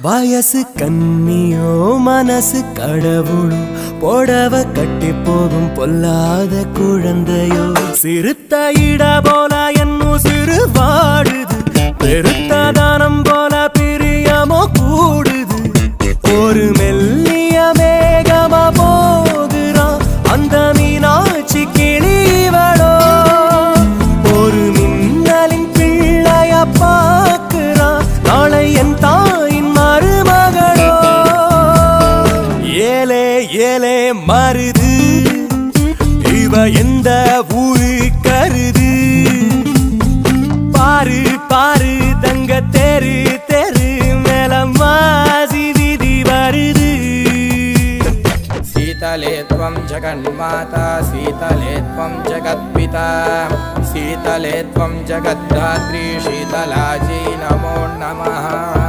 வயசு கண்ணியோ மனசு கடவுளோ போடவ கட்டி போகும் பொல்லாத குழந்தையோ சிறுத்த இட போல என்னும் சிறு வாடுது பெருத்த தானம் போல பிரியமோ கூடுது ஒரு மெல்லிய மேகமா போகிறான் அந்த மீனாட்சி கிளிவளோ ஒரு மின்னலின் பிள்ளைய பார்க்கிறான் நாளை என் தாயின் மருமகளோ ஏலே ஏலே மருது இவ எந்த ஊரு கருது பாரு பாரு தங்க தெரு தெரு மேல மாசி விதி வருது शीतले त्वं जगन्माता शीतले त्वं जगत्पिता शीतले त्वं जगद्धात्री शीतलाजी नमो नमः।